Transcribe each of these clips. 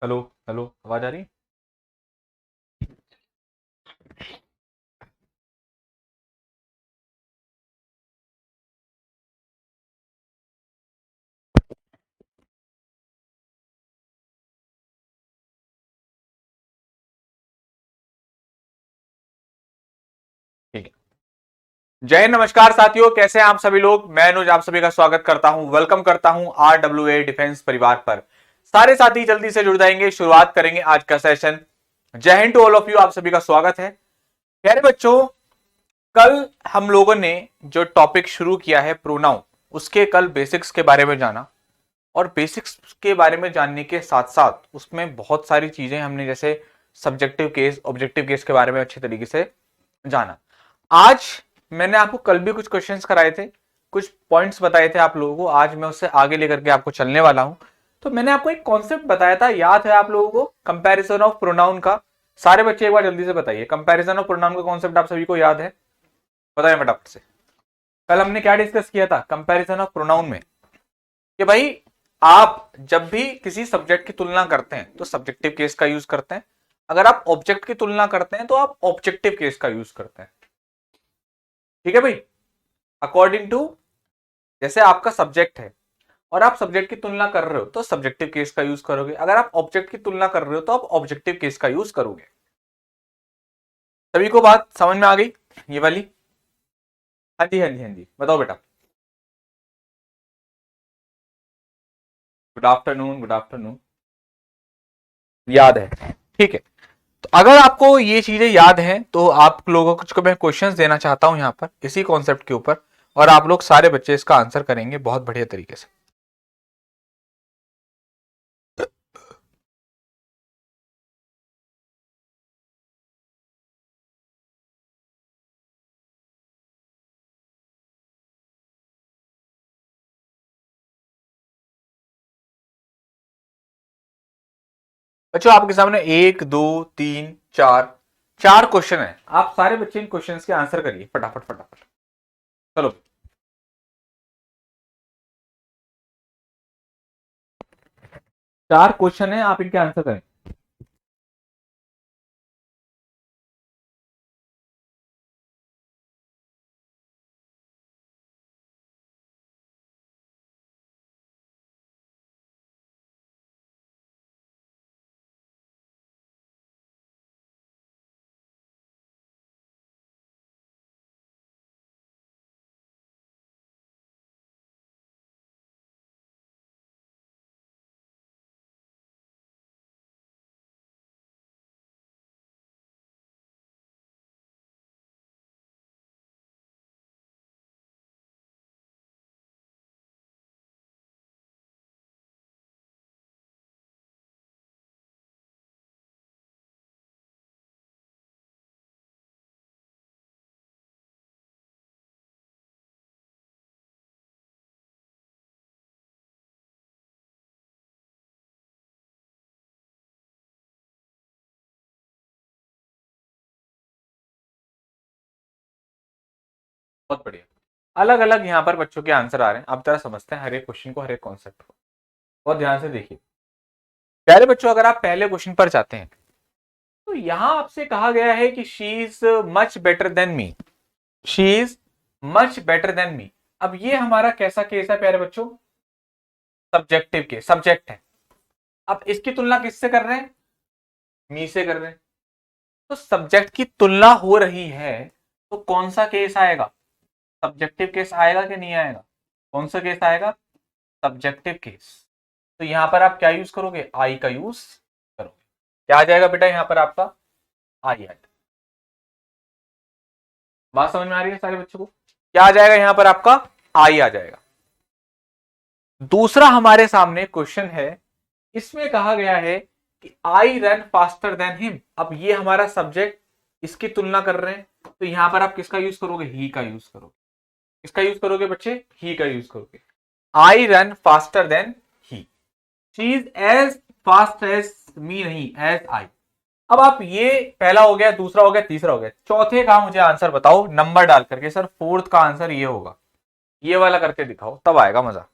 Hello hello, आवाज आ रही है? ठीक है। जय हिंद, नमस्कार साथियों, कैसे हैं आप सभी लोग। मैं अनुज आप सभी का स्वागत करता हूं, वेलकम करता हूं RWA डिफेंस परिवार पर। सारे साथी जल्दी से जुड़ जाएंगे, शुरुआत करेंगे आज का session. Jai Hind to all of you, आप सभी का स्वागत है। प्यारे बच्चों, कल हम लोगों ने जो टॉपिक शुरू किया है प्रोनाउन, उसके कल बेसिक्स के बारे में जाना। और बेसिक्स के बारे में जानने के साथ साथ उसमें बहुत सारी चीजें हमने, जैसे सब्जेक्टिव केस, ऑब्जेक्टिव केस के बारे में अच्छे तरीके से जाना। आज मैंने आपको कल भी कुछ क्वेश्चंस कराए थे, कुछ पॉइंट्स बताए थे आप लोगों को। आज मैं उससे आगे लेकर के आपको चलने वाला हूं। तो मैंने आपको एक कॉन्सेप्ट बताया था, याद है आप लोगों को, कंपैरिजन ऑफ प्रोनाउन का। सारे बच्चे एक बार जल्दी से बताइए, कंपैरिजन ऑफ प्रोनाउन का कॉन्सेप्ट आप सभी को याद है? बताइए फटाफट से। कल हमने क्या डिस्कस किया था कंपैरिजन ऑफ प्रोनाउन में? कि भाई, आप जब भी किसी सब्जेक्ट की तुलना करते हैं तो सब्जेक्टिव केस का यूज करते हैं। अगर आप ऑब्जेक्ट की तुलना करते हैं तो आप ऑब्जेक्टिव केस का यूज करते हैं। ठीक है भाई। अकॉर्डिंग टू, जैसे आपका सब्जेक्ट है और आप सब्जेक्ट की तुलना कर रहे हो तो सब्जेक्टिव केस का यूज करोगे। अगर आप ऑब्जेक्ट की तुलना कर रहे हो तो आप ऑब्जेक्टिव केस का यूज करोगे। सभी को बात समझ में आ गई ये वाली? हाँ जी, हाँ जी, हाँ जी, बताओ बेटा। Good afternoon, good afternoon. याद है? ठीक है। तो अगर आपको ये चीजें याद हैं तो आप लोगों को मैं क्वेश्चंस देना चाहता हूं यहां पर इसी कॉन्सेप्ट के ऊपर। और आप लोग सारे बच्चे इसका आंसर करेंगे बहुत बढ़िया तरीके से। बच्चों, आपके सामने एक, दो, तीन, चार, चार क्वेश्चन है। आप सारे बच्चे इन क्वेश्चंस के आंसर करिए फटाफट फटाफट। चलो। चार क्वेश्चन है, आप इनके आंसर करें। बहुत बढ़िया। अलग अलग यहाँ पर बच्चों के आंसर आ रहे हैं। अब जरा समझते हैं हर एक क्वेश्चन को, हर एक कॉन्सेप्ट को। बहुत ध्यान से देखिए प्यारे बच्चों। अगर आप पहले क्वेश्चन पर जाते हैं तो यहां आपसे कहा गया है कि she is much better than me. She is much better than me. अब ये हमारा कैसा केस है प्यारे बच्चों? सब्जेक्टिव केस, सब्जेक्ट है। अब इसकी तुलना किससे कर रहे हैं? मी से कर रहे हैं। तो सब्जेक्ट की तुलना हो रही है तो कौन सा केस आएगा? सब्जेक्टिव केस आएगा कि नहीं आएगा? कौन सा केस आएगा? Subjective case. तो यहां पर आप क्या यूज करोगे? आई का यूज करोगे। क्या आ जाएगा बेटा यहां पर आपका? आई आ जाएगा। बात समझ में आ रही है सारे बच्चों को? क्या आ जाएगा यहां पर आपका? आई आ जाएगा। दूसरा हमारे सामने क्वेश्चन है, इसमें कहा गया है कि आई रन फास्टर देन हिम। अब ये हमारा सब्जेक्ट, इसकी तुलना कर रहे हैं तो यहां पर आप किसका यूज करोगे? ही का यूज करोगे। किसका यूज करोगे बच्चे? ही का यूज करोगे। I run faster than he. She is as fast as me, नहीं एज आई। अब आप, ये पहला हो गया, दूसरा हो गया, तीसरा हो गया, चौथे का मुझे आंसर बताओ नंबर डाल करके। सर फोर्थ का आंसर ये होगा, ये वाला करके दिखाओ, तब आएगा मजा।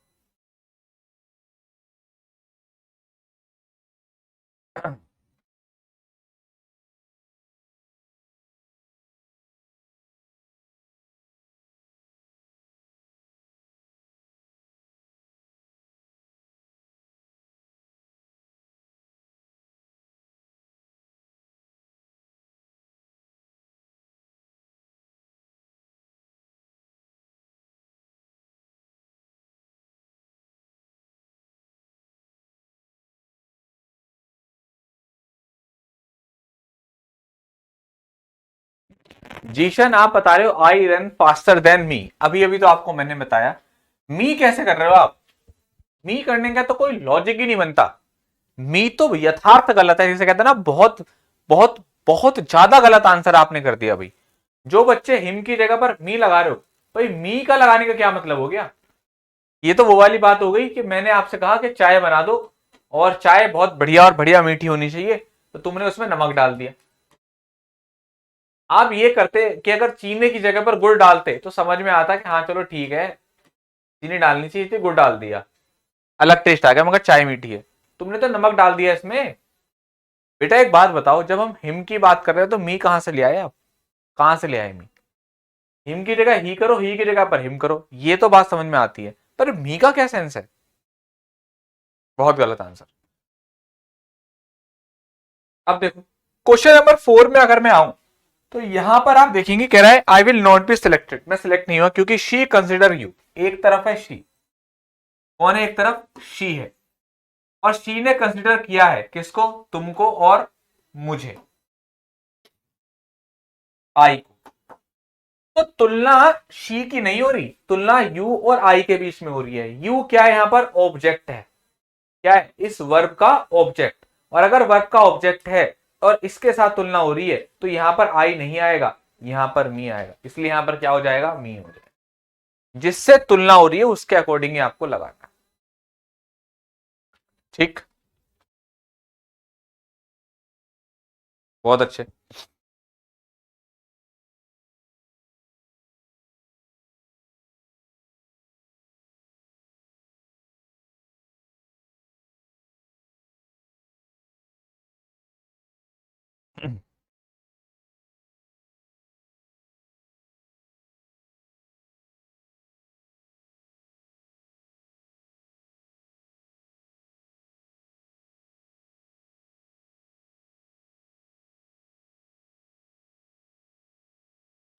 जीशन आप बता रहे हो आई रन फास्टर देन मी, अभी अभी तो आपको मैंने बताया मी कैसे कर रहे हो आप। मी करने का तो कोई लॉजिक ही नहीं बनता। मी तो यथार्थ गलत है, जिसे कहते हैं ना, बहुत बहुत बहुत ज्यादा गलत आंसर आपने कर दिया भाई। जो बच्चे हिम की जगह पर मी लगा रहे हो, भाई मी का लगाने का क्या मतलब हो गया। ये तो वो वाली बात हो गई कि मैंने आपसे कहा कि चाय बना दो और चाय बहुत बढ़िया और बढ़िया मीठी होनी चाहिए, तो तुमने उसमें नमक डाल दिया। आप ये करते कि अगर चीनी की जगह पर गुड़ डालते तो समझ में आता कि हाँ चलो ठीक है, चीनी डालनी चाहिए थी, गुड़ डाल दिया, अलग टेस्ट आ गया, मगर चाय मीठी है। तुमने तो नमक डाल दिया इसमें। बेटा एक बात बताओ, जब हम हिम की बात कर रहे हो तो मी कहां से ले आए आप, कहां से ले आए मी। हिम की जगह ही करो, ही की जगह पर हिम करो, ये तो बात समझ में आती है, पर मी का क्या सेंस है। बहुत गलत आंसर। अब देखो क्वेश्चन नंबर 4 में अगर मैं आऊं तो यहां पर आप देखेंगे कह रहा है I will not be selected, मैं सिलेक्ट नहीं हुआ क्योंकि शी कंसिडर यू, एक तरफ है शी, कौन है एक तरफ, शी है, और शी ने कंसिडर किया है किसको, तुमको और मुझे, आई को। तो तुलना शी की नहीं हो रही, तुलना यू और आई के बीच में हो रही है। यू क्या है यहां पर, ऑब्जेक्ट है, क्या है, इस वर्ब का ऑब्जेक्ट। और अगर वर्ब का ऑब्जेक्ट है और इसके साथ तुलना हो रही है तो यहां पर आई नहीं आएगा, यहां पर मी आएगा, इसलिए यहां पर क्या हो जाएगा, मी हो जाएगा। जिससे तुलना हो रही है उसके अकॉर्डिंग ही आपको लगाना। ठीक, बहुत अच्छे।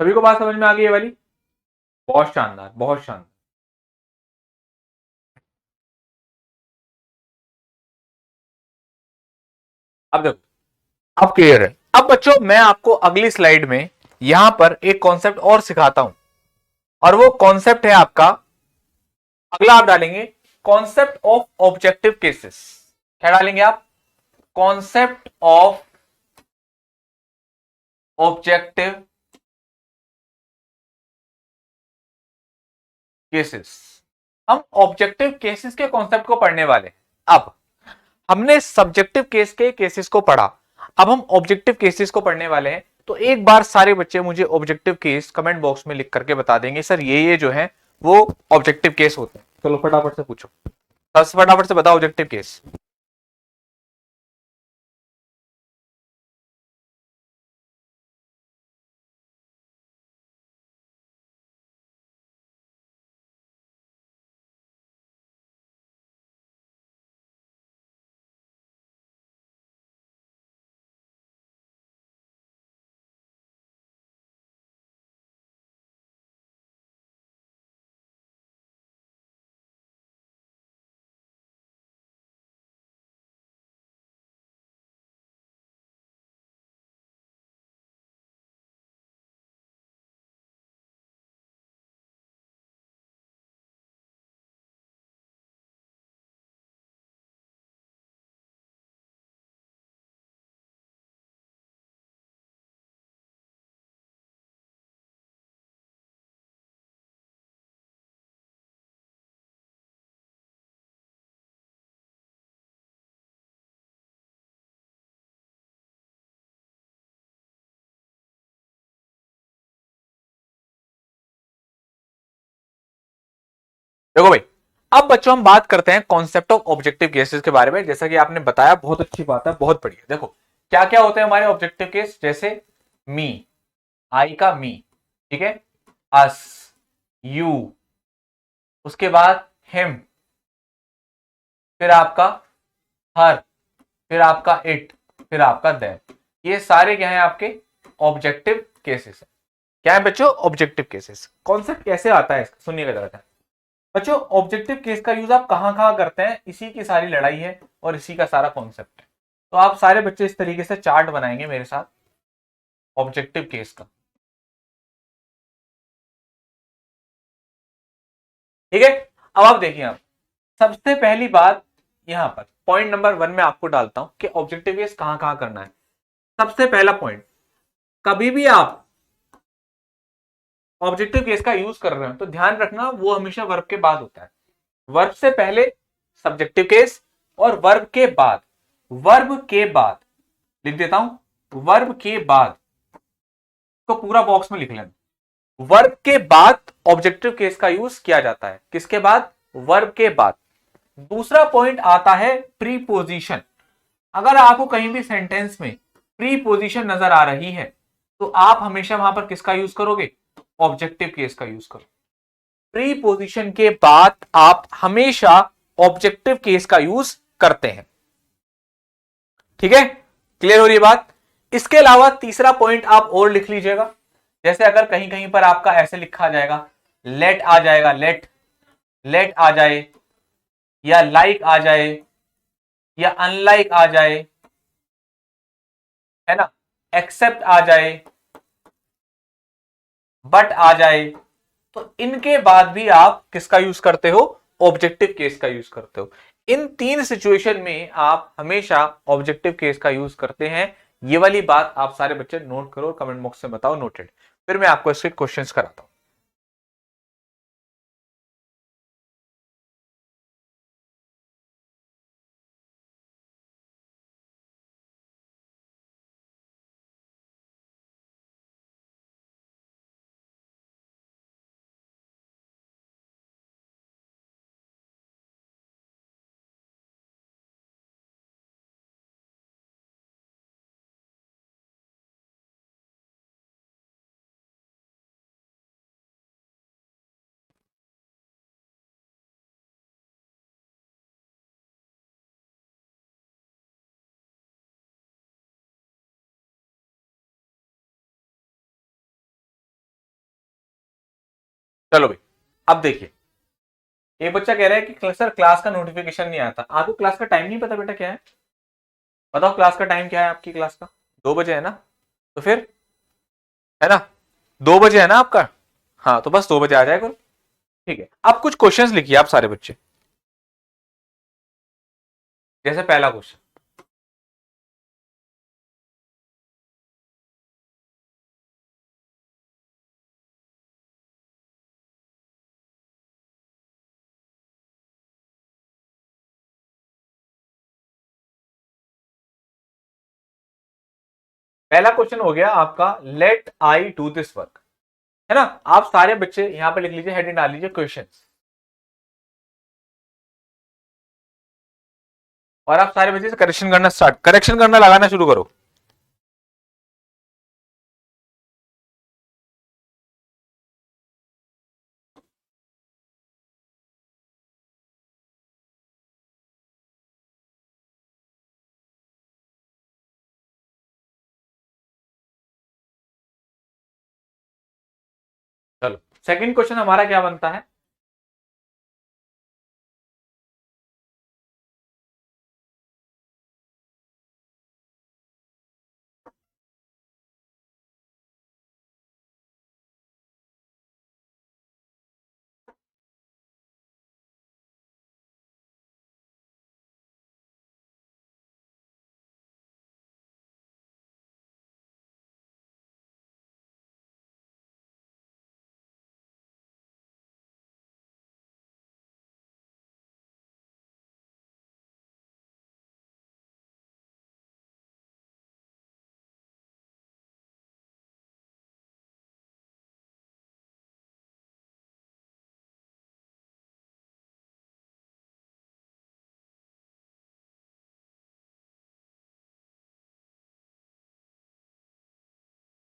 सभी को बात समझ में आ गई ये वाली, बहुत शानदार, बहुत शानदार। अब देखो, अब क्लियर है। अब बच्चों मैं आपको अगली स्लाइड में यहां पर एक कॉन्सेप्ट और सिखाता हूं, और वो कॉन्सेप्ट है आपका, अगला आप डालेंगे कॉन्सेप्ट ऑफ ऑब्जेक्टिव केसेस। क्या डालेंगे आप, कॉन्सेप्ट ऑफ ऑब्जेक्टिव केसेस। हम ऑब्जेक्टिव केसेस के कॉन्सेप्ट को पढ़ने वाले हैं। अब हमने सब्जेक्टिव केस के केसेस को पढ़ा, अब हम ऑब्जेक्टिव केसेस को पढ़ने वाले हैं। तो एक बार सारे बच्चे मुझे ऑब्जेक्टिव केस कमेंट बॉक्स में लिख करके बता देंगे सर ये जो है वो ऑब्जेक्टिव केस होते हैं। चलो फटाफट से पूछो, बस फटाफट से बताओ ऑब्जेक्टिव केस। देखो भाई, अब बच्चों हम बात करते हैं कॉन्सेप्ट ऑफ ऑब्जेक्टिव केसेस के बारे में। जैसा कि आपने बताया बहुत अच्छी बात है, बहुत बढ़िया। देखो क्या क्या होते हैं हमारे ऑब्जेक्टिव केस, जैसे मी, आई का मी, ठीक है, अस, यू, उसके बाद हिम, फिर आपका हर, फिर आपका इट, फिर आपका देम। ये सारे क्या है आपके ऑब्जेक्टिव केसेस है। क्या है बच्चों, ऑब्जेक्टिव केसेस। कॉन्सेप्ट कैसे आता है इसका सुनिएगा जरा। बच्चों ऑब्जेक्टिव केस का यूज आप कहां कहां करते हैं, इसी की सारी लड़ाई है और इसी का सारा कॉन्सेप्ट है। तो आप सारे बच्चे इस तरीके से चार्ट बनाएंगे मेरे साथ ऑब्जेक्टिव केस का। ठीक है, अब आप देखिए, आप सबसे पहली बात यहां पर पॉइंट नंबर 1 में आपको डालता हूं कि ऑब्जेक्टिव केस कहां कहां करना है। सबसे पहला पॉइंट, कभी भी आप ऑब्जेक्टिव केस का यूज कर रहे हो तो ध्यान रखना वो हमेशा वर्ब के बाद होता है। वर्ब से पहले सब्जेक्टिव केस, और वर्ब के बाद लिख देता हूं, वर्ब के बाद तो पूरा बॉक्स में लिख लेना। वर्ब के बाद ऑब्जेक्टिव केस का यूज किया जाता है, किसके बाद? वर्ब के बाद। दूसरा पॉइंट आता है प्रीपोजिशन। अगर आपको कहीं भी सेंटेंस में प्रीपोजिशन नजर आ रही है तो आप हमेशा वहां पर किसका यूज करोगे? ऑब्जेक्टिव केस का यूज करो। प्रीपोजिशन के बाद आप हमेशा ऑब्जेक्टिव केस का यूज करते हैं। ठीक है, क्लियर हो रही है बात? इसके अलावा तीसरा पॉइंट आप और लिख लीजिएगा। जैसे अगर कहीं कहीं पर आपका ऐसे लिखा जाएगा, लेट आ जाएगा, लेट लेट आ जाए, या लाइक आ जाए, या अनलाइक आ जाए, है ना, एक्सेप्ट आ जाए, बट आ जाए, तो इनके बाद भी आप किसका यूज करते हो? ऑब्जेक्टिव केस का यूज करते हो। इन तीन सिचुएशन में आप हमेशा ऑब्जेक्टिव केस का यूज करते हैं। ये वाली बात आप सारे बच्चे नोट करो, कमेंट बॉक्स में बताओ नोटेड। फिर मैं आपको इसके क्वेश्चंस कराता हूं। चलो भाई, अब देखिए, एक बच्चा कह रहा है कि सर क्लास का नोटिफिकेशन नहीं आता। आपको क्लास का टाइम नहीं पता बेटा क्या है? बताओ क्लास का टाइम क्या है आपकी क्लास का? 2 बजे है ना? तो फिर, है ना, 2 बजे है ना आपका? हाँ, तो बस 2 बजे आ जाएगा। ठीक है, अब कुछ क्वेश्चंस लिखिए आप सारे बच्चे। जैसे पहला क्वेश्चन, पहला क्वेश्चन हो गया आपका, let I do this work, है ना। आप सारे बच्चे यहां पर लिख लीजिए, हेडिंग डाल लीजिए क्वेश्चन, और आप सारे बच्चे से करेक्शन करना लगाना शुरू करो। चलो, सेकंड क्वेश्चन हमारा क्या बनता है?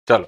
चलो,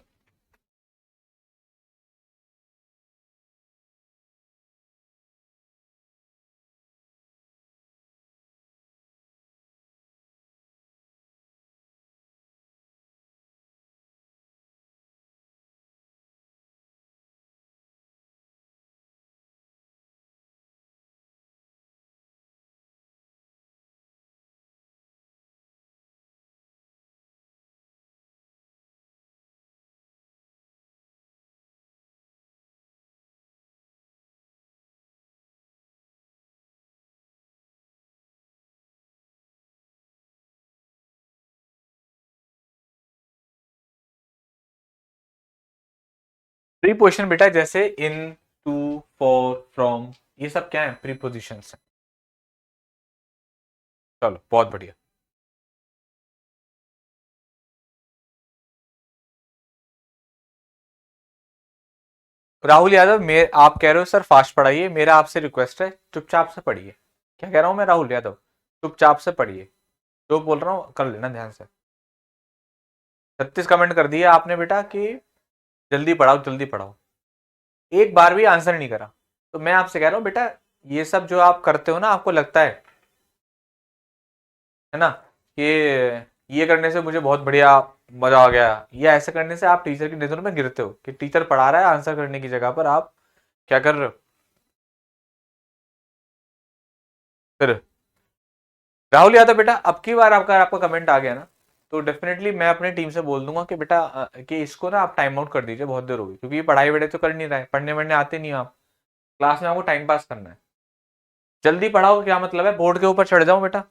प्रीपोजिशन बेटा जैसे इन, टू, फॉर, फ्रॉम, ये सब क्या है? प्रीपोजिशंस हैं। चलो बहुत बढ़िया। राहुल यादव, आप कह रहे हो सर फास्ट पढ़ाइए, मेरा आपसे रिक्वेस्ट है चुपचाप से पढ़िए। क्या कह रहा हूं मैं राहुल यादव? चुपचाप से पढ़िए, जो बोल रहा हूं कर लेना ध्यान से। 36 कमेंट कर दिया आपने बेटा कि जल्दी पढ़ाओ जल्दी पढ़ाओ, एक बार भी आंसर नहीं करा। तो मैं आपसे कह रहा हूं बेटा, ये सब जो आप करते हो ना, आपको लगता है ना, ये करने से मुझे बहुत बढ़िया मजा आ गया, या ऐसे करने से आप टीचर की नजरों में गिरते हो कि टीचर पढ़ा रहा है, आंसर करने की जगह पर आप क्या कर रहे हो? फिर राहुल यादव बेटा, अब की बार आपका कमेंट आ गया ना, तो डेफिनेटली मैं अपने टीम से बोल दूंगा कि बेटा कि इसको ना आप टाइम आउट कर दीजिए, बहुत देर होगी, क्योंकि ये पढ़ाई वढ़ाई तो कर नहीं रहा है, पढ़ने वढ़ने आते नहीं हो आप, क्लास में आपको टाइम पास करना है। जल्दी पढ़ाओ क्या मतलब है? बोर्ड के ऊपर चढ़ जाओ बेटा,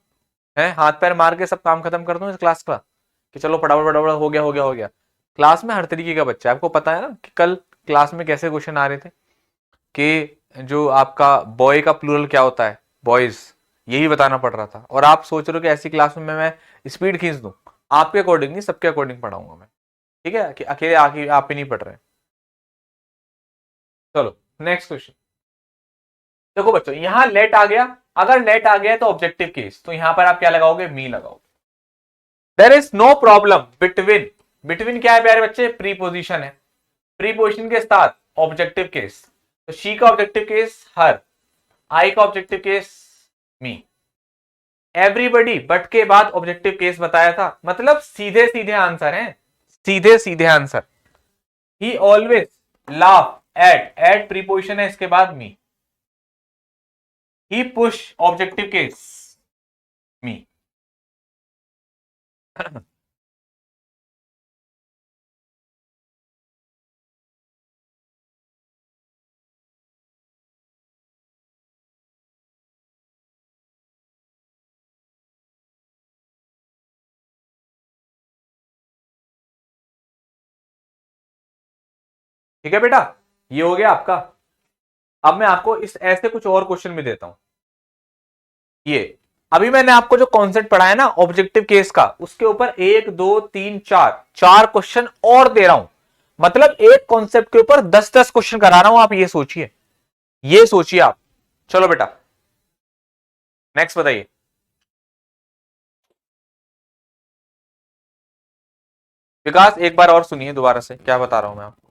है हाथ पैर मार के सब काम खत्म कर दूं इस क्लास का, कि चलो फटाफट फटाफट हो गया हो गया हो गया। क्लास में हर तरीके का बच्चा है, आपको पता है ना कि कल क्लास में कैसे क्वेश्चन आ रहे थे कि जो आपका बॉय का प्लूरल क्या होता है, बॉयज, यही बताना पड़ रहा था, और आप सोच रहे हो कि ऐसी क्लास में मैं स्पीड खींच दूं? आपके अकॉर्डिंग नहीं, सबके अकॉर्डिंग पढ़ाऊंगा मैं, ठीक है, कि अकेले आके आप ही नहीं पढ़ रहे। चलो नेक्स्ट क्वेश्चन। देखो बच्चों, यहां लेट आ गया, अगर लेट आ गया तो ऑब्जेक्टिव केस, तो यहां पर आप क्या लगाओगे? मी लगाओगे। There is no problem between, between क्या है प्यारे बच्चे? प्रीपोजिशन है, प्रीपोजिशन के साथ ऑब्जेक्टिव केस, तो शी का ऑब्जेक्टिव केस हर, आई का objective case me, everybody but के बाद ऑब्जेक्टिव केस बताया था, मतलब सीधे सीधे आंसर हैं, सीधे सीधे answer. He always laugh at preposition है, इसके बाद मी, ही पुश ऑब्जेक्टिव केस मी। ठीक है बेटा, ये हो गया आपका। अब मैं आपको इस ऐसे कुछ और क्वेश्चन भी देता हूं। ये अभी मैंने आपको जो कॉन्सेप्ट पढ़ाया ना ऑब्जेक्टिव केस का, उसके ऊपर 1 2 3 4 चार क्वेश्चन और दे रहा हूं, मतलब एक कॉन्सेप्ट के ऊपर 10 10 क्वेश्चन करा रहा हूं, आप ये सोचिए, ये सोचिए आप। चलो बेटा नेक्स्ट बताइए। विकास एक बार और सुनिए दोबारा से, क्या बता रहा हूं मैं आपको।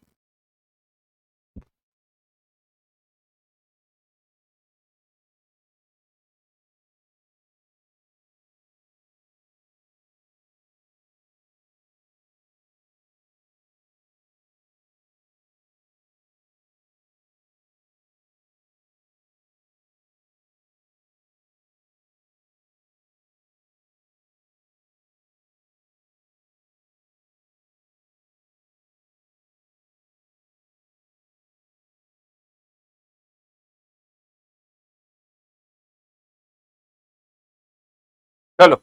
चलो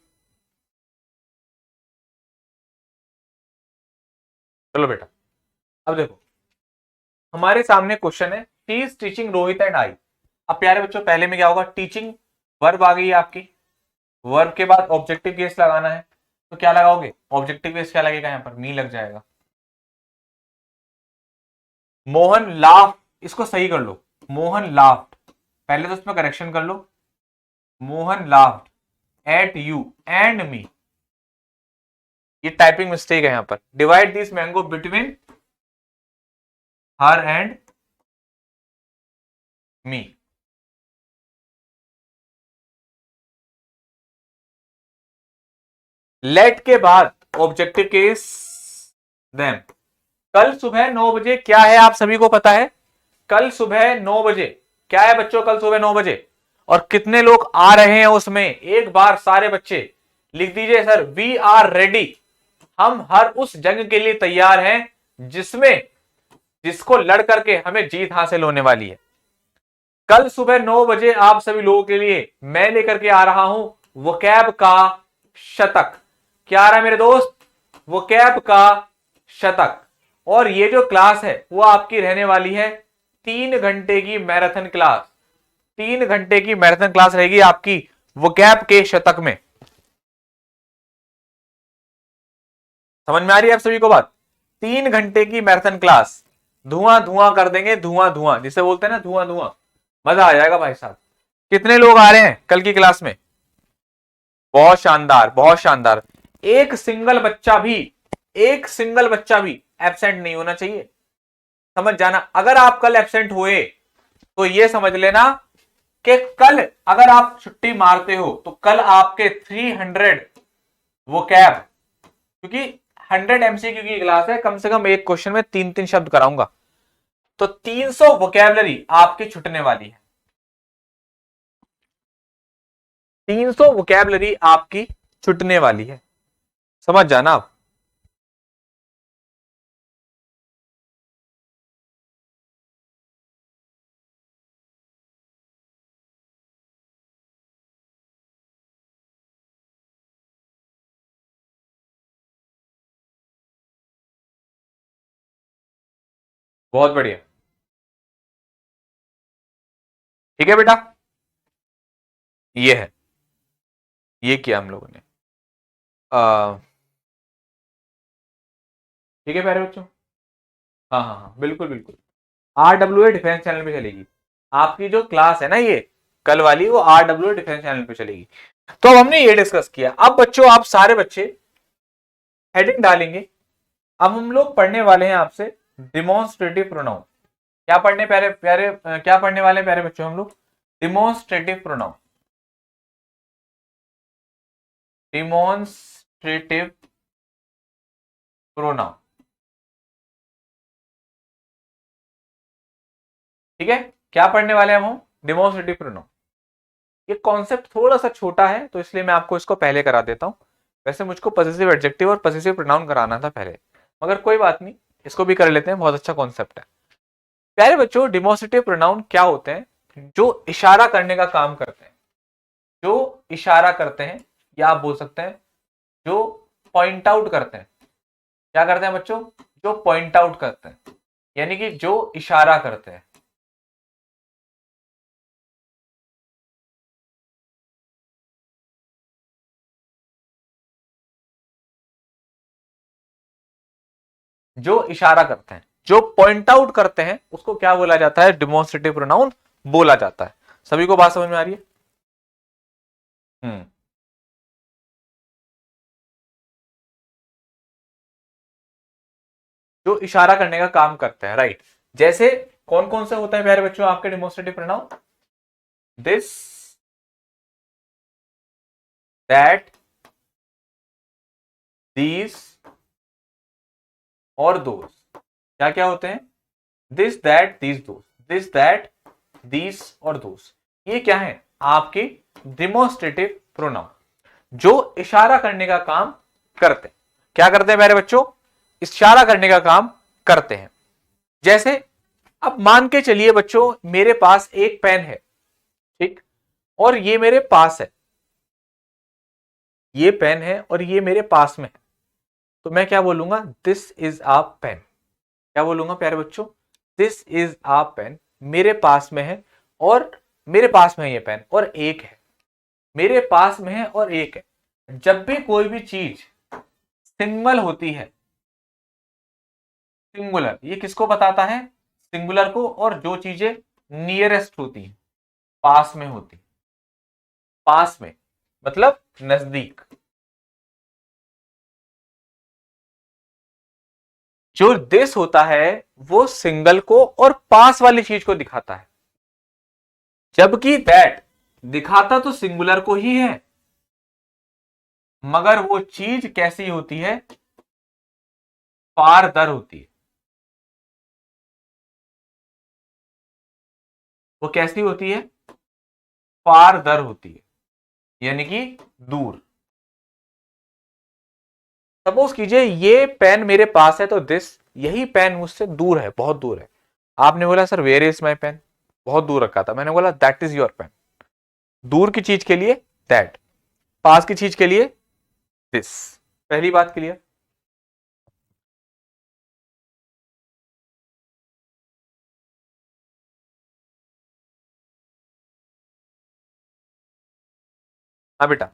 चलो बेटा, अब देखो हमारे सामने क्वेश्चन है, she is teaching Rohit and I. अब प्यारे बच्चों पहले में क्या होगा? टीचिंग वर्ब आ गई है आपकी, वर्ब के बाद ऑब्जेक्टिव केस लगाना है, तो क्या लगाओगे? ऑब्जेक्टिव केस क्या लगेगा? यहां पर मी लग जाएगा। मोहन लाफ, इसको सही कर लो, मोहन लाफ्ड, पहले तो इसमें करेक्शन कर लो, Mohan laughed at you and me, ये टाइपिंग मिस्टेक है यहां पर। Divide this mango between her and me. Late के बाद ऑब्जेक्टिव केस देम। कल सुबह 9 बजे क्या है आप सभी को पता है? कल सुबह 9 बजे क्या है बच्चों? कल सुबह 9 बजे, और कितने लोग आ रहे हैं उसमें? एक बार सारे बच्चे लिख दीजिए, सर वी आर रेडी, हम हर उस जंग के लिए तैयार हैं जिसमें जिसको लड़ करके हमें जीत हासिल होने वाली है। कल सुबह 9 बजे आप सभी लोगों के लिए मैं लेकर के आ रहा हूं वोकैब का शतक। क्या आ रहा है मेरे दोस्त? वोकैब का शतक। और ये जो क्लास है वो आपकी रहने वाली है 3 घंटे की मैराथन क्लास। 3 घंटे की मैराथन क्लास रहेगी आपकी वोकैब के शतक में। समझ में आ रही है आप सभी को बात? 3 घंटे की मैराथन क्लास, धुआं धुआं कर देंगे, धुआं धुआं, जिसे बोलते हैं ना धुआं धुआं। मजा आ जाएगा भाई साहब। कितने लोग आ रहे हैं कल की क्लास में? बहुत शानदार, बहुत शानदार। एक सिंगल बच्चा भी, एक सिंगल बच्चा भी एब्सेंट नहीं होना चाहिए। समझ जाना, अगर आप कल एब्सेंट हुए तो ये समझ लेना कि कल अगर आप छुट्टी मारते हो तो कल आपके 300 वो कैब, क्योंकि 100 MCQ की क्लास है, कम से कम एक क्वेश्चन में 3-3 शब्द कराऊंगा, तो 300 वोकैबलरी आपकी छुटने वाली है। 300 वोकैबलरी आपकी छुटने वाली है। समझ जाना आप। बहुत बढ़िया। ठीक है बेटा, ये है, ये किया हम लोगों ने। ठीक है प्यारे बच्चों। हाँ हाँ हाँ, बिल्कुल बिल्कुल। RWA डिफेंस चैनल पे चलेगी आपकी जो क्लास है ना, ये कल वाली, वो RWA डिफेंस चैनल पे चलेगी। तो अब हमने ये डिस्कस किया। अब बच्चों, आप सारे बच्चे हेडिंग डालेंगे। अब हम लोग पढ़ने वाले हैं आपसे डिमॉन्स्ट्रेटिव प्रोनाउन। क्या पढ़ने प्यारे प्यारे क्या पढ़ने वाले हैं प्यारे बच्चों हम लोग? Demonstrative pronoun. डिमॉन्स्ट्रेटिव प्रोनाउन, ठीक है। क्या पढ़ने वाले हैं हम? Demonstrative pronoun. ये कॉन्सेप्ट थोड़ा सा छोटा है तो इसलिए मैं आपको इसको पहले करा देता हूं। वैसे मुझको पॉजिटिव एडजेक्टिव और पॉजिटिव प्रोनाउन कराना था पहले, मगर कोई बात नहीं, इसको भी कर लेते हैं। बहुत अच्छा कॉन्सेप्ट है प्यारे बच्चों। डिमॉन्स्ट्रेटिव प्रोनाउन क्या होते हैं? जो इशारा करने का काम करते हैं, जो इशारा करते हैं, या आप बोल सकते हैं जो पॉइंट आउट करते हैं। क्या करते हैं बच्चों? जो पॉइंट आउट करते हैं, यानी कि जो इशारा करते हैं। जो इशारा करते हैं, जो पॉइंट आउट करते हैं, उसको क्या बोला जाता है? डिमॉन्स्ट्रेटिव प्रोनाउन बोला जाता है। सभी को बात समझ में आ रही है? हम्म। जो इशारा करने का काम करते हैं, राइट। जैसे कौन कौन से होते हैं प्यारे बच्चों आपके demonstrative pronoun? This, that, these और दोस। क्या क्या होते हैं? This, that, these, those. This, that, these और दोस, ये क्या है? आपके डिमॉन्स्ट्रेटिव प्रोनाउन, जो इशारा करने का काम करते हैं। क्या करते हैं प्यारे बच्चों? इशारा करने का काम करते हैं। जैसे अब मान के चलिए बच्चों, मेरे पास एक पेन है, ठीक, और ये मेरे पास है, ये पेन है और ये मेरे पास में है, तो मैं क्या बोलूंगा? This is a pen. क्या बोलूंगा प्यारे बच्चों? दिस इज आ पेन, मेरे पास में है, और मेरे पास में है ये पेन, और एक है, मेरे पास में है और एक है। जब भी कोई भी चीज सिंगल होती है, सिंगुलर, ये किसको बताता है? सिंगुलर को। और जो चीजें नियरेस्ट होती हैं, पास में होती, पास में मतलब नजदीक, जो दिस होता है वो सिंगल को और पास वाली चीज को दिखाता है, जबकि दैट दिखाता तो सिंगुलर को ही है, मगर वो चीज कैसी होती है? फारदर होती है। वो कैसी होती है? फारदर होती है, यानी कि दूर। सपोज कीजिए ये पेन मेरे पास है, तो दिस, यही पेन मुझसे दूर है, बहुत दूर है। आपने बोला sir where is my pen, बहुत दूर रखा था। मैंने बोला दैट इज योर पेन। दूर की चीज के लिए दैट, पास की चीज के लिए दिस। पहली बात क्लियर? हाँ बेटा।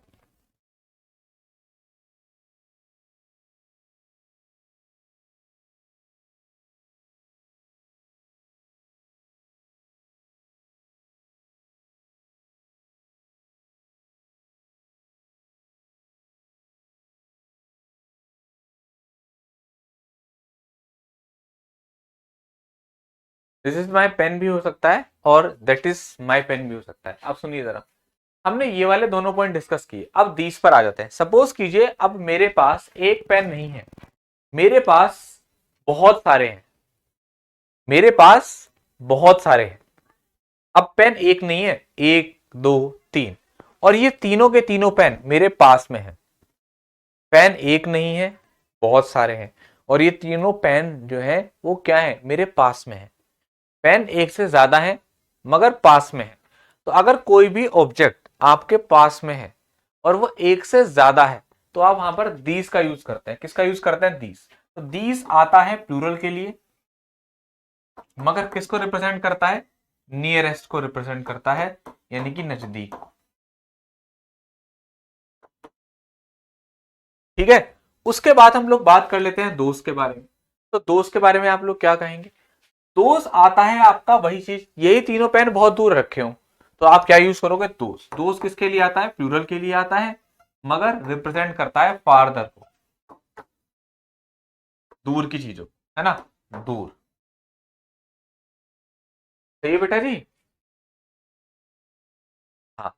दिस इज माई पेन भी हो सकता है और दैट इज माई पेन भी हो सकता है। अब सुनिए जरा, हमने ये वाले दोनों पॉइंट डिस्कस किए, अब 20 पर आ जाते हैं। सपोज कीजिए अब मेरे पास एक पेन नहीं है, मेरे पास बहुत सारे हैं, मेरे पास बहुत सारे हैं। अब पेन एक नहीं है, एक, दो, तीन, और ये तीनों के तीनों पेन मेरे पास में है। पेन एक नहीं है, बहुत सारे हैं, और ये तीनों पेन जो है वो क्या है, मेरे पास में है। पेन एक से ज्यादा है मगर पास में है। तो अगर कोई भी ऑब्जेक्ट आपके पास में है और वो एक से ज्यादा है, तो आप वहां पर दीज का यूज करते हैं। किसका यूज करते हैं, दीज। तो दीज आता है प्लूरल के लिए, मगर किसको रिप्रेजेंट करता है, नियरेस्ट को रिप्रेजेंट करता है, यानी कि नजदीक। ठीक है। उसके बाद हम लोग बात कर लेते हैं दोस्त के बारे में। तो दोस्त के बारे में आप लोग क्या कहेंगे। दोस्त आता है आपका वही चीज, यही तीनों पेन बहुत दूर रखे हो तो आप क्या यूज करोगे, दोस्त। दोस्त किसके लिए आता है, प्लूरल के लिए आता है, मगर रिप्रेजेंट करता है फारदर को, दूर की चीजों, है ना, दूर। सही है बेटा जी। हाँ।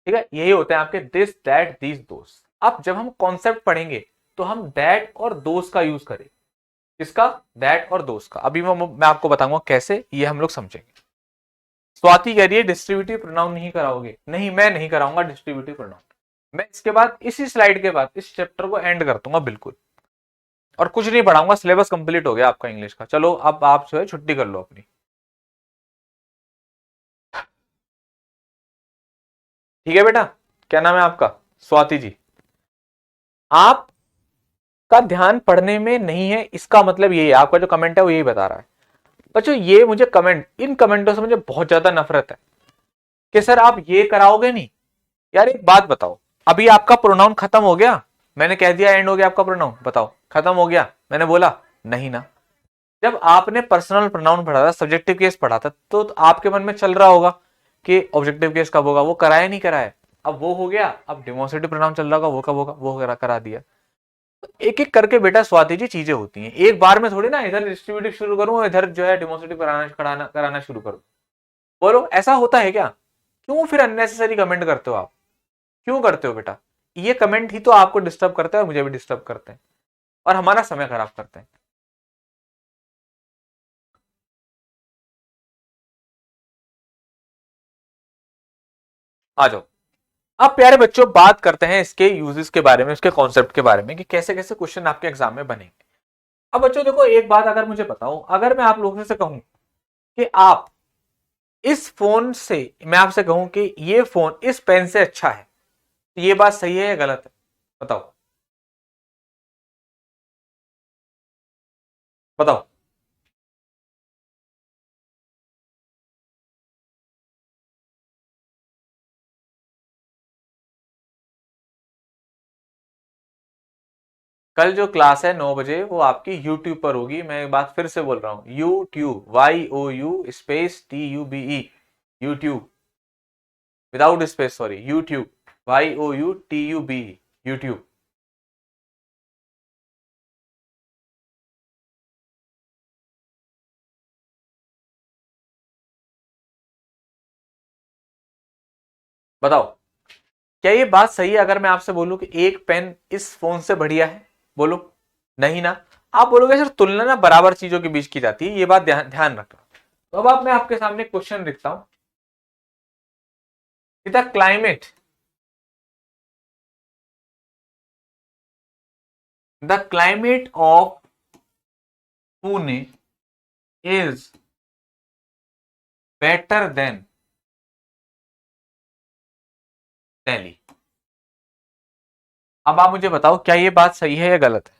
ठीक है, यही होते हैं आपके दिस दैट दीज दोस्त। अब जब हम कॉन्सेप्ट पढ़ेंगे तो हम दैट और दोस्त का यूज करें। किसका, दैट और दोस्त का। अभी मैं आपको बताऊंगा कैसे, ये हम लोग समझेंगे। स्वाति कह रही है डिस्ट्रीब्यूटिव प्रोनाउन नहीं कराओगे, नहीं मैं नहीं कराऊंगा डिस्ट्रीब्यूटिव प्रोनाउन। मैं इसके बाद, इसी स्लाइड के बाद इस चैप्टर को एंड कर दूंगा बिल्कुल, और कुछ नहीं पढ़ाऊंगा। सिलेबस कंप्लीट हो गया आपका इंग्लिश का। चलो अब आप जो है छुट्टी कर लो अपनी। ठीक है बेटा, क्या नाम है आपका, स्वाति जी। आपका ध्यान पढ़ने में नहीं है, इसका मतलब यही है, आपका जो कमेंट है वो यही बता रहा है। बच्चों ये मुझे कमेंट, इन कमेंटों से मुझे बहुत ज्यादा नफरत है कि सर आप ये कराओगे नहीं। यार एक बात बताओ, अभी आपका प्रोनाउन खत्म हो गया, मैंने कह दिया एंड हो गया आपका प्रोनाउन, बताओ खत्म हो गया, मैंने बोला नहीं ना। जब आपने पर्सनल प्रोनाउन पढ़ा था, सब्जेक्टिव केस पढ़ा था, तो आपके मन में चल रहा होगा कि ऑब्जेक्टिव केस कब होगा, वो कराया नहीं कराया। अब वो हो गया, अब डिमोस्ट्रेटिव प्रोनाउन चल रहा होगा, वो कब होगा, वो करा दिया। एक एक करके बेटा स्वाति जी चीजें होती हैं, एक बार में थोड़ी ना इधर डिस्ट्रीब्यूटिव शुरू करूं, इधर जो है डिमोस्ट्रेटिव कराना कराना कराना शुरू करूं। बोलो ऐसा होता है क्या। क्यों फिर अननेसेसरी कमेंट करते हो आप, क्यों करते हो बेटा। ये कमेंट ही तो आपको डिस्टर्ब करते हैं और मुझे भी डिस्टर्ब करते हैं और हमारा समय खराब करते हैं। आ जाओ। अब प्यारे बच्चों बात करते हैं इसके यूजेस के बारे में, उसके कॉन्सेप्ट के बारे में कि कैसे कैसे क्वेश्चन आपके एग्जाम में बनेंगे। अब बच्चों देखो एक बात अगर मुझे बताओ, अगर मैं आप लोगों से कहूं कि आप इस फोन से, मैं आपसे कहूं कि ये फोन इस पेन से अच्छा है, तो ये बात सही है या गलत है, बताओ। बताओ। कल जो क्लास है 9 बजे वो आपकी यूट्यूब पर होगी। मैं एक बात फिर से बोल रहा हूं, YouTube, YOU space TUBE, YouTube, without space, sorry, YouTube, YOUTUBE, YouTube. बताओ क्या ये बात सही है अगर मैं आपसे बोलूं कि एक पेन इस फोन से बढ़िया है, बोलो। नहीं ना। आप बोलोगे सर तुलना ना बराबर चीजों के बीच की जाती है, ये बात ध्यान ध्यान रखना। तो अब आप, मैं आपके सामने क्वेश्चन लिखता हूं। The climate, the climate of Pune is better than Delhi. अब आप मुझे बताओ क्या ये बात सही है या गलत है।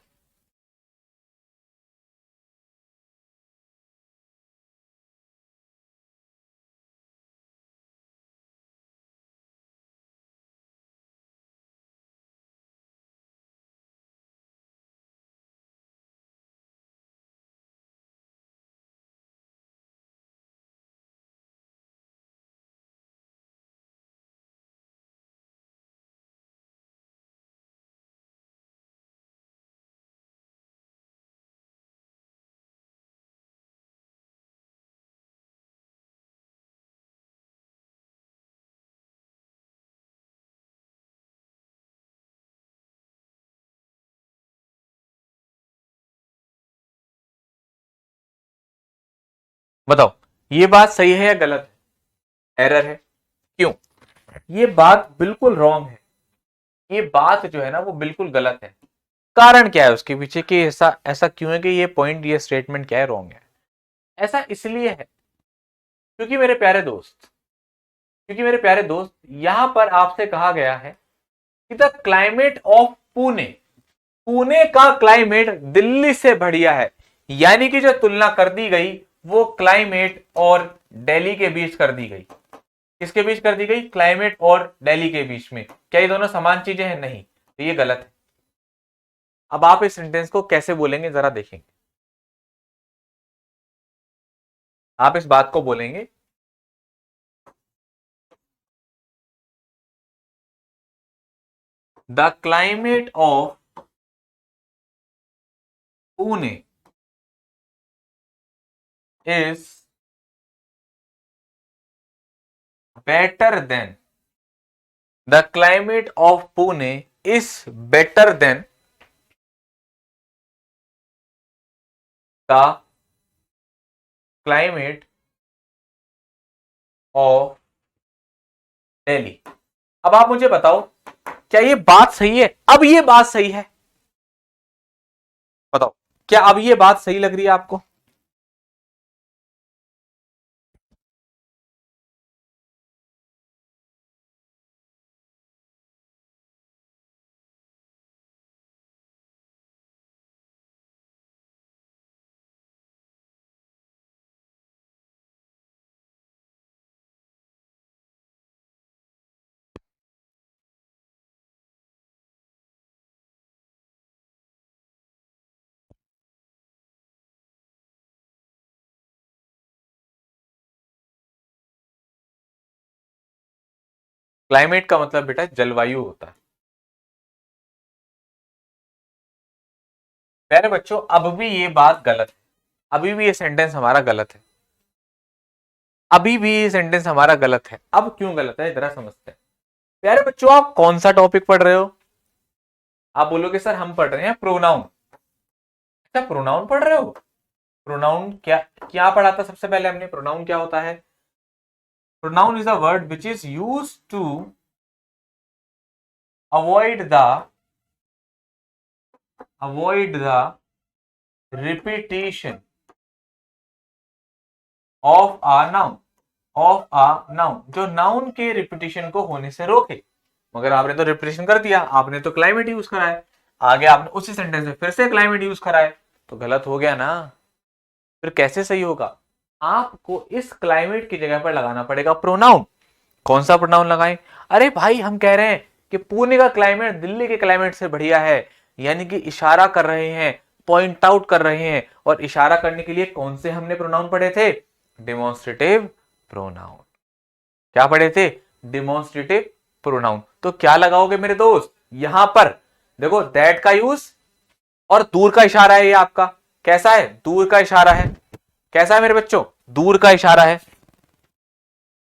बताओ ये बात सही है या गलत है? एरर है। क्यों? ये बात बिल्कुल रॉन्ग है। ये बात जो है ना वो बिल्कुल गलत है। कारण क्या है उसके पीछे कि ऐसा ऐसा क्यों है कि ये पॉइंट, ये स्टेटमेंट क्या है, रॉन्ग है? ऐसा इसलिए है क्योंकि मेरे प्यारे दोस्त, क्योंकि मेरे प्यारे दोस्त, यहां पर आपसे कहा गया है कि the climate of Pune, Pune का क्लाइमेट दिल्ली से बढ़िया है। यानी कि जो तुलना कर दी गई वो क्लाइमेट और दिल्ली के बीच कर दी गई। किसके बीच कर दी गई? क्लाइमेट और दिल्ली के बीच में। क्या ये दोनों समान चीजें हैं? नहीं, तो ये गलत है। अब आप इस सेंटेंस को कैसे बोलेंगे जरा देखेंगे। आप इस बात को बोलेंगे, the climate of Pune is better than, the climate of Pune is better than the climate of Delhi. अब आप मुझे बताओ क्या ये बात सही है? अब ये बात सही है? बताओ क्या अब ये बात सही लग रही है आपको? क्लाइमेट का मतलब बेटा जलवायु होता है। प्यारे बच्चों अब भी ये बात गलत है। अभी भी ये सेंटेंस हमारा गलत है। अभी भी ये सेंटेंस हमारा गलत है। अब क्यों गलत है जरा समझते हैं। प्यारे बच्चों आप कौन सा टॉपिक पढ़ रहे हो? आप बोलोगे सर हम पढ़ रहे हैं प्रोनाउन। अच्छा प्रोनाउन पढ़ रहे हो? प्रोनाउन क्या क्या पढ़ा था सबसे पहले हमने? प्रोनाउन क्या होता है? Pronoun is a word which is use to avoid the, avoid the repetition of a noun, of a noun, जो नाउन के रिपीटिशन को होने से रोके। मगर आपने तो रिपीटिशन कर दिया, आपने तो क्लाइमेट यूज करा है, आगे आपने उसी सेंटेंस में फिर से क्लाइमेट यूज करा है, तो गलत हो गया ना। फिर कैसे सही होगा? आपको इस क्लाइमेट की जगह पर लगाना पड़ेगा प्रोनाउन। कौन सा प्रोनाउन लगाएं? अरे भाई हम कह रहे हैं कि पुणे का क्लाइमेट दिल्ली के क्लाइमेट से बढ़िया है, यानी कि इशारा कर रहे हैं, पॉइंट आउट कर रहे हैं। और इशारा करने के लिए कौन से हमने प्रोनाउन पढ़े थे? Demonstrative pronoun. क्या पढ़े थे? Demonstrative pronoun. तो क्या लगाओगे मेरे दोस्त यहां पर? देखो दैट का यूज और दूर का इशारा है। ये आपका कैसा है? दूर का इशारा है। कैसा है मेरे बच्चों? दूर का इशारा है।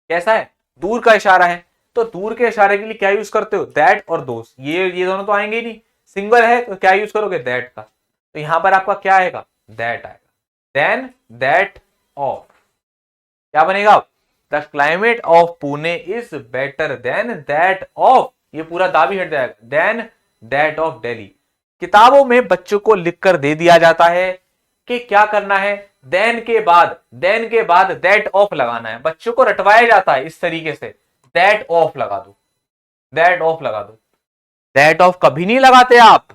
कैसा है? दूर का इशारा है। तो दूर के इशारे के लिए क्या यूज करते हो? दैट और दोस्त। ये दोनों तो आएंगे ही नहीं। सिंगल है तो क्या यूज करोगे? दैट का। तो यहां पर आपका क्या आएगा? दैट आएगा। देन दैट ऑफ क्या बनेगा? The climate of Pune is better than that of, ये पूरा दाबी हट जाएगा, देन दैट ऑफ दिल्ली। किताबों में बच्चों को लिखकर दे दिया जाता है कि क्या करना है, देन के बाद, देन के बाद दैट ऑफ लगाना है। बच्चों को रटवाया जाता है इस तरीके से, दैट ऑफ लगा दो, दैट ऑफ लगा दो। दैट ऑफ कभी नहीं लगाते आप,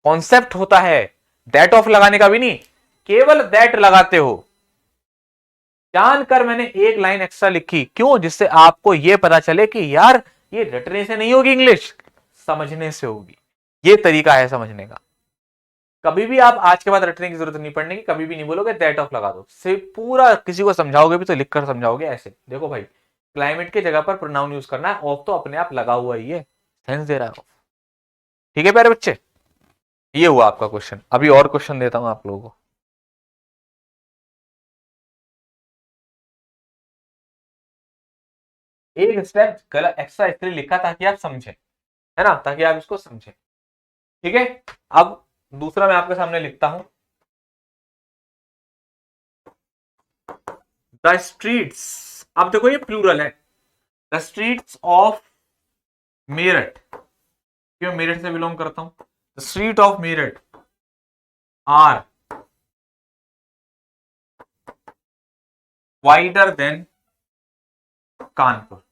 कॉन्सेप्ट होता है दैट ऑफ लगाने का भी नहीं, केवल दैट लगाते हो। जानकर मैंने एक लाइन एक्स्ट्रा लिखी, क्यों? जिससे आपको यह पता चले कि यार ये रटने से नहीं होगी इंग्लिश, समझने से होगी। ये तरीका है समझने का। कभी भी आप आज के बाद रटने की जरूरत नहीं पड़ने की, कभी भी नहीं बोलोगे दैट ऑफ लगा दो। सिर्फ पूरा किसी को समझाओगे भी तो लिखकर समझाओगे ऐसे। देखो भाई क्लाइमेट की जगह पर प्रोनाउन यूज करना है, ऑफ तो अपने आप लगा हुआ ही है, सेंस दे रहा है। ठीक है प्यारे बच्चे, ये हुआ आपका क्वेश्चन। अभी और क्वेश्चन देता हूं आप लोगों को। एक स्टेप गलत एक्स्ट्रा इसलिए लिखा ताकि आप समझें, है ना, ताकि आप इसको समझें। ठीक है, अब दूसरा मैं आपके सामने लिखता हूं। द स्ट्रीट्स, अब देखो ये प्लूरल है, द स्ट्रीट्स ऑफ मेरठ, क्यों मेरठ से बिलोंग करता हूं, the street of Meerut are wider than Kanpur.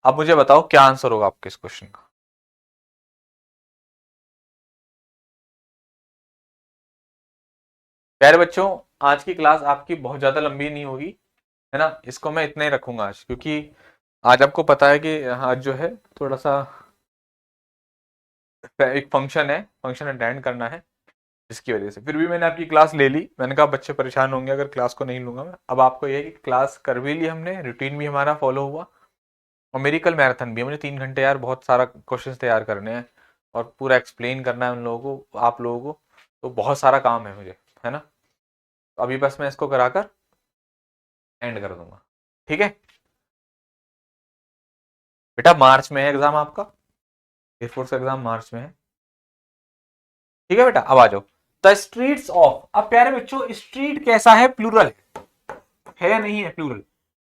अब मुझे बताओ क्या आंसर होगा आपके इस क्वेश्चन का। प्यारे बच्चों, आज की क्लास आपकी बहुत ज्यादा लंबी नहीं होगी, है ना, इसको मैं इतना ही रखूंगा आज, क्योंकि आज आपको पता है कि आज जो है थोड़ा सा एक फंक्शन है, फंक्शन अटेंड करना है, जिसकी वजह से फिर भी मैंने आपकी क्लास ले ली। मैंने कहा बच्चे परेशान होंगे अगर क्लास को नहीं लूंगा मैं। अब आपको यह है कि क्लास कर भी ली हमने, रूटीन भी हमारा फॉलो हुआ, और मेरी कल मैराथन भी है, मुझे 3 घंटे यार बहुत सारा क्वेश्चन तैयार करने हैं और पूरा एक्सप्लेन करना है उन लोगों को, आप लोगों को, तो बहुत सारा काम है मुझे, है ना। तो अभी बस मैं इसको कराकर एंड कर दूंगा, ठीक है। बेटा मार्च में है एग्जाम आपका, एयरफोर्स का एग्जाम मार्च में है, ठीक है बेटा। अब आ जाओ, द स्ट्रीट्स ऑफ, अब प्यारे बच्चों स्ट्रीट कैसा है, प्लूरल है या नहीं है, प्लूरल।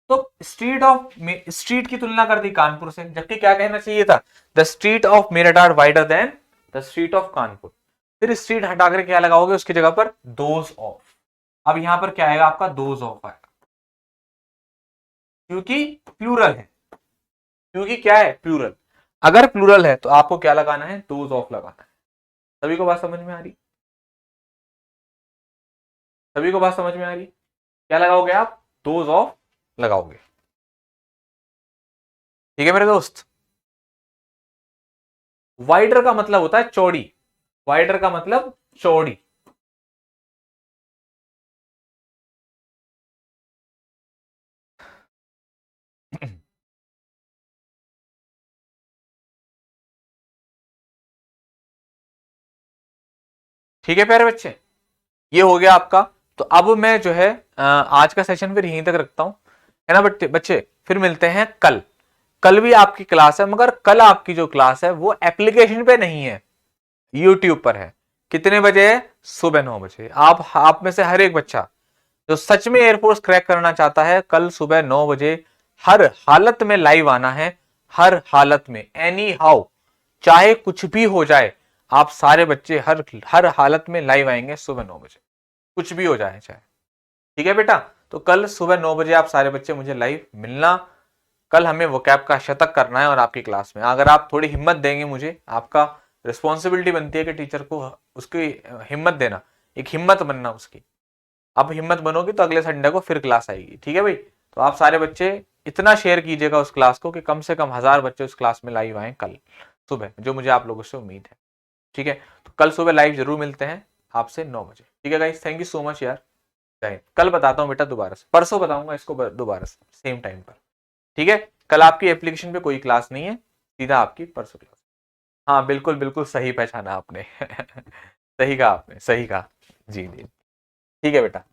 तो स्ट्रीट ऑफ, स्ट्रीट की तुलना कर दी कानपुर से, जबकि क्या कहना चाहिए था, the street of Meerut are wider than the street of Kanpur. फिर स्ट्रीट हटाकर क्या लगाओगे उसकी जगह पर, दोज ऑफ। अब यहां पर क्या आएगा आपका, दोज ऑफ आएगा, क्योंकि प्लूरल है, क्योंकि क्या है प्लूरल। अगर प्लूरल है तो आपको क्या लगाना है, दोज ऑफ लगाना है। सभी को बात समझ में आ रही, सभी को बात समझ में आ रही, क्या लगाओगे आप, दोज ऑफ लगाओगे, ठीक है मेरे दोस्त। वाइडर का मतलब होता है चौड़ी, वाइडर का मतलब चौड़ी, ठीक है प्यारे बच्चे, ये हो गया आपका। तो अब मैं जो है आज का सेशन फिर यहीं तक रखता हूं, है ना बच्चे। बच्चे फिर मिलते हैं कल, कल भी आपकी क्लास है, मगर कल आपकी जो क्लास है वो एप्लीकेशन पे नहीं है, यूट्यूब पर है। कितने बजे है, सुबह 9 बजे। आप में से हर एक बच्चा जो सच में एयरफोर्स क्रैक करना चाहता है, कल सुबह 9 बजे हर हालत में लाइव आना है, हर हालत में, एनी हाउ, चाहे कुछ भी हो जाए, आप सारे बच्चे हर हर हालत में लाइव आएंगे सुबह 9 बजे, कुछ भी हो जाए चाहे, ठीक है बेटा। तो कल सुबह 9 बजे आप सारे बच्चे मुझे लाइव मिलना। कल हमें वोकैब का शतक करना है, और आपकी क्लास में अगर आप थोड़ी हिम्मत देंगे मुझे, आपका रिस्पॉन्सिबिलिटी बनती है कि टीचर को उसकी हिम्मत देना, एक हिम्मत बनना उसकी। आप हिम्मत बनोगे तो अगले संडे को फिर क्लास आएगी, ठीक है भाई। तो आप सारे बच्चे इतना शेयर कीजिएगा उस क्लास को कि कम से कम 1000 बच्चे उस क्लास में लाइव आए कल सुबह, जो मुझे आप लोगों से उम्मीद है, ठीक है। तो कल सुबह लाइव जरूर मिलते हैं आपसे 9 बजे, ठीक है guys. Thank you so much यार, कल बताता हूँ बेटा दोबारा से, परसों बताऊंगा इसको दोबारा से सेम टाइम पर, ठीक है। कल आपकी एप्लीकेशन पे कोई क्लास नहीं है, सीधा आपकी परसों क्लास। हाँ बिल्कुल बिल्कुल सही पहचाना आपने सही कहा आपने, सही कहा, जी जी, ठीक है बेटा।